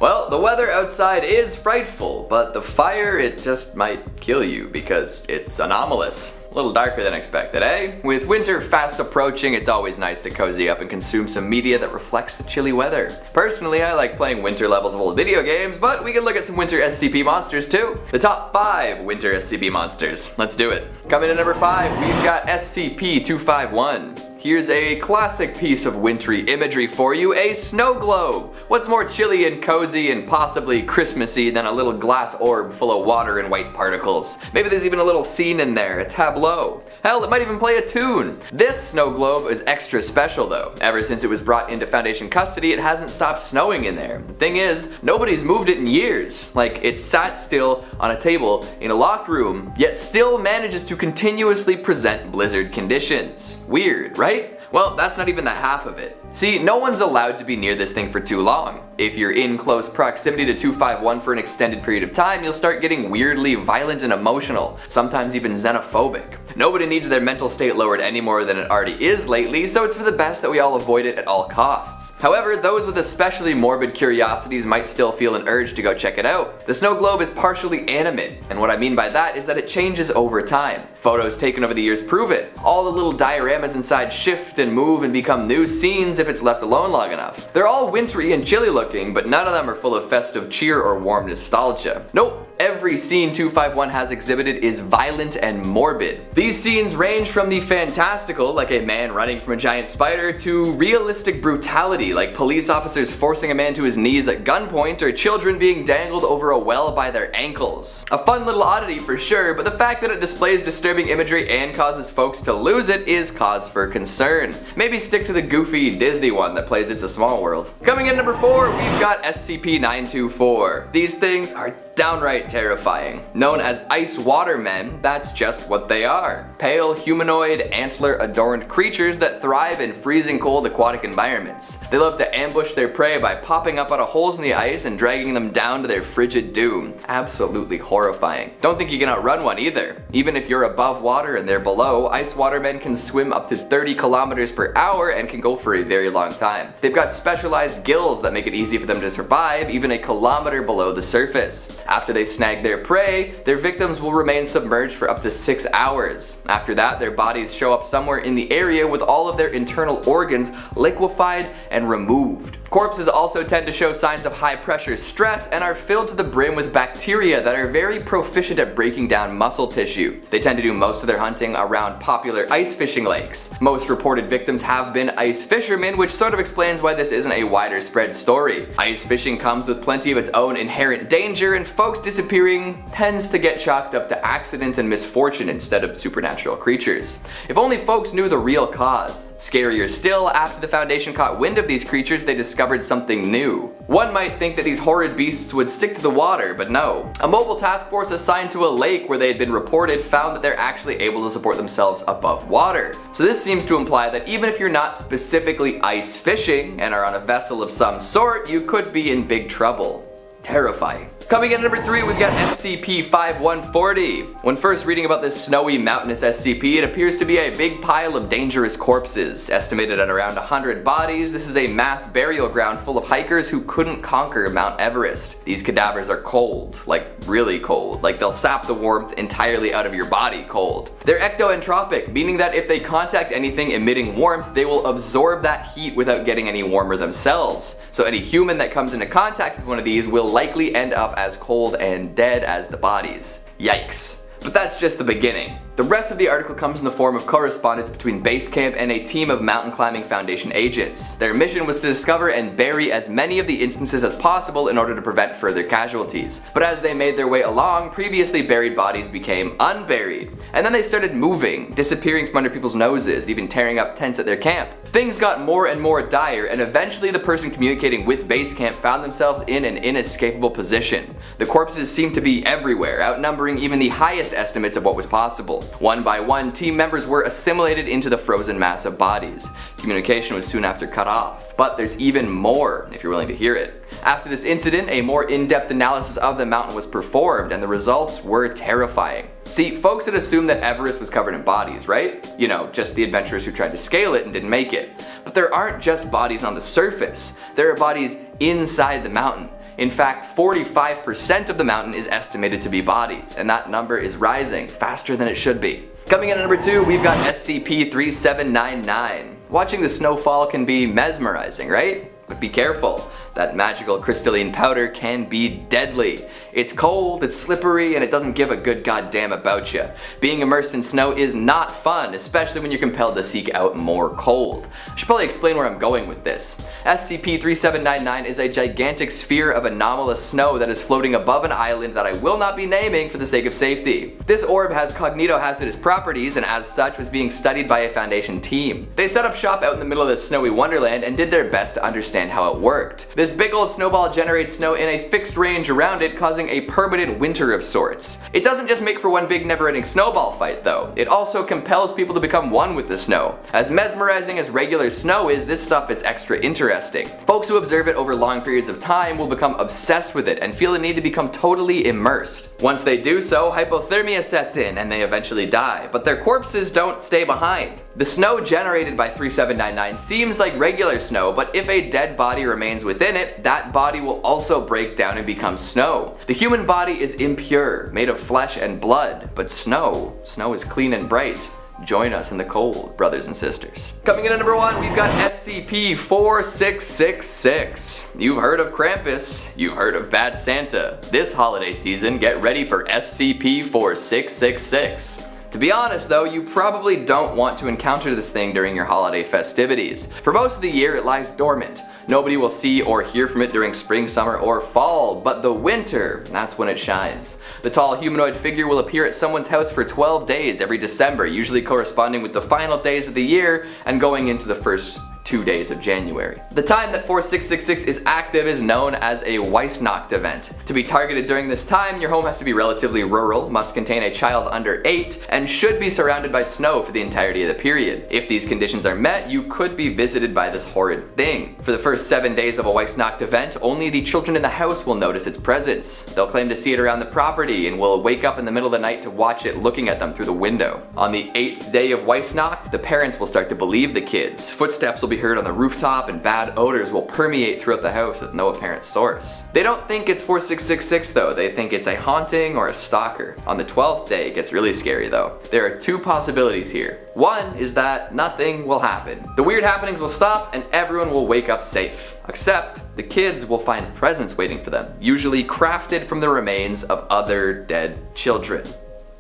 Well, the weather outside is frightful, but the fire, it just might kill you because it's anomalous. A little darker than expected, eh? With winter fast approaching, it's always nice to cozy up and consume some media that reflects the chilly weather. Personally, I like playing winter levels of old video games, but we can look at some Winter SCP Monsters too. The top 5 Winter SCP Monsters. Let's do it. Coming in at number 5, we've got SCP-251. Here's a classic piece of wintry imagery for you, a snow globe. What's more chilly and cozy and possibly Christmassy than a little glass orb full of water and white particles? Maybe there's even a little scene in there, a tableau. Hell, it might even play a tune. This snow globe is extra special though. Ever since it was brought into Foundation custody, it hasn't stopped snowing in there. The thing is, nobody's moved it in years. Like, it's sat still on a table in a locked room, yet still manages to continuously present blizzard conditions. Weird, right? Well, that's not even the half of it. See, no one's allowed to be near this thing for too long. If you're in close proximity to 251 for an extended period of time, you'll start getting weirdly violent and emotional, sometimes even xenophobic. Nobody needs their mental state lowered any more than it already is lately, so it's for the best that we all avoid it at all costs. However, those with especially morbid curiosities might still feel an urge to go check it out. The snow globe is partially animate, and what I mean by that is that it changes over time. Photos taken over the years prove it. All the little dioramas inside shift and move and become new scenes if it's left alone long enough. They're all wintry and chilly looking, but none of them are full of festive cheer or warm nostalgia. Nope. Every scene 251 has exhibited is violent and morbid. These scenes range from the fantastical, like a man running from a giant spider, to realistic brutality, like police officers forcing a man to his knees at gunpoint or children being dangled over a well by their ankles. A fun little oddity for sure, but the fact that it displays disturbing imagery and causes folks to lose it is cause for concern. Maybe stick to the goofy Disney one that plays It's a Small World. Coming in number 4, we've got SCP-924. These things are downright terrifying. Known as ice water men, that's just what they are. Pale, humanoid, antler-adorned creatures that thrive in freezing cold aquatic environments. They love to ambush their prey by popping up out of holes in the ice and dragging them down to their frigid doom. Absolutely horrifying. Don't think you can outrun one either. Even if you're above water and they're below, ice water men can swim up to 30 kilometers per hour and can go for a very long time. They've got specialized gills that make it easy for them to survive even a kilometer below the surface. After they snag their prey, their victims will remain submerged for up to 6 hours. After that, their bodies show up somewhere in the area with all of their internal organs liquefied and removed. Corpses also tend to show signs of high pressure stress and are filled to the brim with bacteria that are very proficient at breaking down muscle tissue. They tend to do most of their hunting around popular ice fishing lakes. Most reported victims have been ice fishermen, which sort of explains why this isn't a wider spread story. Ice fishing comes with plenty of its own inherent danger, and folks disappearing tends to get chalked up to accident and misfortune instead of supernatural creatures. If only folks knew the real cause. Scarier still, after the Foundation caught wind of these creatures, they discovered something new. One might think that these horrid beasts would stick to the water, but no. A mobile task force assigned to a lake where they had been reported found that they're actually able to support themselves above water. So this seems to imply that even if you're not specifically ice fishing and are on a vessel of some sort, you could be in big trouble. Terrifying. Coming in at number 3, we've got SCP-5140. When first reading about this snowy mountainous SCP, it appears to be a big pile of dangerous corpses. Estimated at around 100 bodies, this is a mass burial ground full of hikers who couldn't conquer Mount Everest. These cadavers are cold, like really cold, like they'll sap the warmth entirely out of your body cold. They're ectoentropic, meaning that if they contact anything emitting warmth, they will absorb that heat without getting any warmer themselves. So any human that comes into contact with one of these will likely end up as cold and dead as the bodies. Yikes. But that's just the beginning. The rest of the article comes in the form of correspondence between Base Camp and a team of Mountain Climbing Foundation agents. Their mission was to discover and bury as many of the instances as possible in order to prevent further casualties. But as they made their way along, previously buried bodies became unburied. And then they started moving, disappearing from under people's noses, even tearing up tents at their camp. Things got more and more dire, and eventually the person communicating with Base Camp found themselves in an inescapable position. The corpses seemed to be everywhere, outnumbering even the highest estimates of what was possible. One by one, team members were assimilated into the frozen mass of bodies. Communication was soon after cut off. But there's even more, if you're willing to hear it. After this incident, a more in-depth analysis of the mountain was performed, and the results were terrifying. See, folks had assumed that Everest was covered in bodies, right? You know, just the adventurers who tried to scale it and didn't make it. But there aren't just bodies on the surface. There are bodies inside the mountain. In fact, 45% of the mountain is estimated to be bodies, and that number is rising faster than it should be. Coming in at number 2, we've got SCP-3799. Watching the snowfall can be mesmerizing, right? But be careful. That magical crystalline powder can be deadly. It's cold, it's slippery, and it doesn't give a good goddamn about you. Being immersed in snow is not fun, especially when you're compelled to seek out more cold. I should probably explain where I'm going with this. SCP-3799 is a gigantic sphere of anomalous snow that is floating above an island that I will not be naming for the sake of safety. This orb has cognitohazardous properties, and as such was being studied by a Foundation team. They set up shop out in the middle of this snowy wonderland and did their best to understand how it worked. This big old snowball generates snow in a fixed range around it, causing a permanent winter of sorts. It doesn't just make for one big never-ending snowball fight though, it also compels people to become one with the snow. As mesmerizing as regular snow is, this stuff is extra interesting. Folks who observe it over long periods of time will become obsessed with it and feel the need to become totally immersed. Once they do so, hypothermia sets in and they eventually die, but their corpses don't stay behind. The snow generated by 3799 seems like regular snow, but if a dead body remains within it, that body will also break down and become snow. The human body is impure, made of flesh and blood, but snow is clean and bright. Join us in the cold, brothers and sisters. Coming in at number 1, we've got SCP-4666. You've heard of Krampus, you've heard of Bad Santa. This holiday season, get ready for SCP-4666. To be honest though, you probably don't want to encounter this thing during your holiday festivities. For most of the year, it lies dormant. Nobody will see or hear from it during spring, summer, or fall, but the winter, that's when it shines. The tall humanoid figure will appear at someone's house for 12 days every December, usually corresponding with the final days of the year and going into the first 2 days of January. The time that 4666 is active is known as a Weissnacht event. To be targeted during this time, your home has to be relatively rural, must contain a child under 8, and should be surrounded by snow for the entirety of the period. If these conditions are met, you could be visited by this horrid thing. For the first 7 days of a Weissnacht event, only the children in the house will notice its presence. They'll claim to see it around the property and will wake up in the middle of the night to watch it looking at them through the window. On the 8th day of Weissnacht, the parents will start to believe the kids. Footsteps will be heard on the rooftop and bad odors will permeate throughout the house with no apparent source. They don't think it's 4666 though, they think it's a haunting or a stalker. On the 12th day it gets really scary though. There are 2 possibilities here. One is that nothing will happen. The weird happenings will stop and everyone will wake up safe. Except the kids will find presents waiting for them, usually crafted from the remains of other dead children.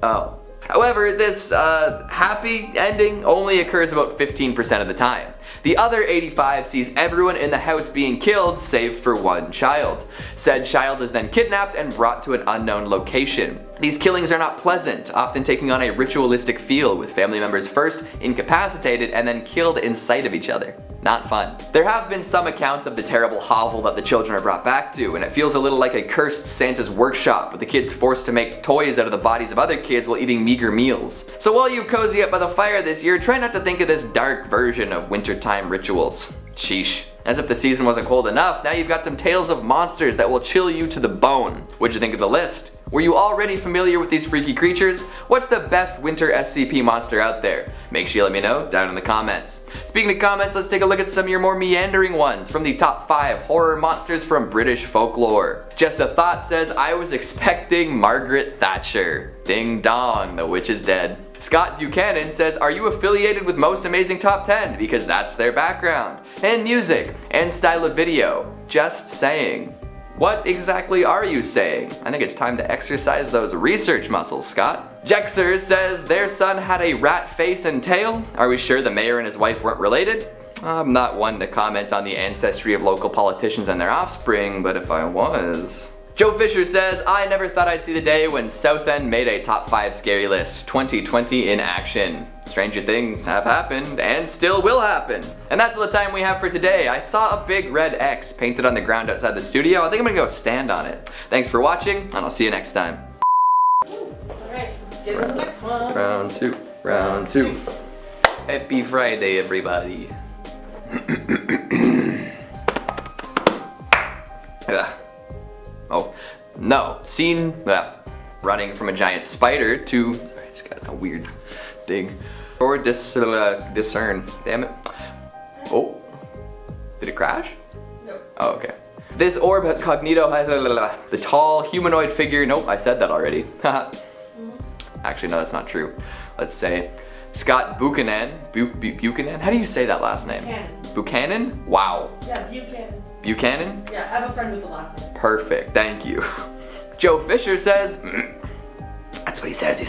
Oh. However, this happy ending only occurs about 15% of the time. The other 85 sees everyone in the house being killed save for one child. Said child is then kidnapped and brought to an unknown location. These killings are not pleasant, often taking on a ritualistic feel with family members first incapacitated and then killed in sight of each other. Not fun. There have been some accounts of the terrible hovel that the children are brought back to, and it feels a little like a cursed Santa's workshop with the kids forced to make toys out of the bodies of other kids while eating meager meals. So while you cozy up by the fire this year, try not to think of this dark version of wintertime rituals. Sheesh. As if the season wasn't cold enough, now you've got some tales of monsters that will chill you to the bone. What'd you think of the list? Were you already familiar with these freaky creatures? What's the best winter SCP monster out there? Make sure you let me know down in the comments. Speaking of comments, let's take a look at some of your more meandering ones from the top 5 horror monsters from British folklore. Just a Thought says, I was expecting Margaret Thatcher. Ding dong, the witch is dead. Scott Buchanan says, are you affiliated with Most Amazing Top 10? Because that's their background. And music, and style of video. Just saying. What exactly are you saying? I think it's time to exercise those research muscles, Scott. Jexer says their son had a rat face and tail. Are we sure the mayor and his wife weren't related? I'm not one to comment on the ancestry of local politicians and their offspring, but if I was... Joe Fisher says, I never thought I'd see the day when Southend made a top 5 scary list. 2020 in action. Stranger things have happened and still will happen. And that's all the time we have for today. I saw a big red X painted on the ground outside the studio. I think I'm gonna go stand on it. Thanks for watching, and I'll see you next time. Alright, get to the next one. Round 2. Round 2. Happy Friday, everybody. Oh, no. Scene, running from a giant spider to, I just got a weird thing. Or discern, damn it. Oh, did it crash? Nope. Oh, okay. This orb has cognito. The tall humanoid figure. Nope, I said that already. Actually, no, that's not true. Let's say Scott Buchanan. Buchanan? How do you say that last name? Buchanan. Buchanan? Wow. Yeah, Buchanan. Buchanan? Yeah, I have a friend with the last name. Perfect, thank you. Joe Fisher says, that's what he says,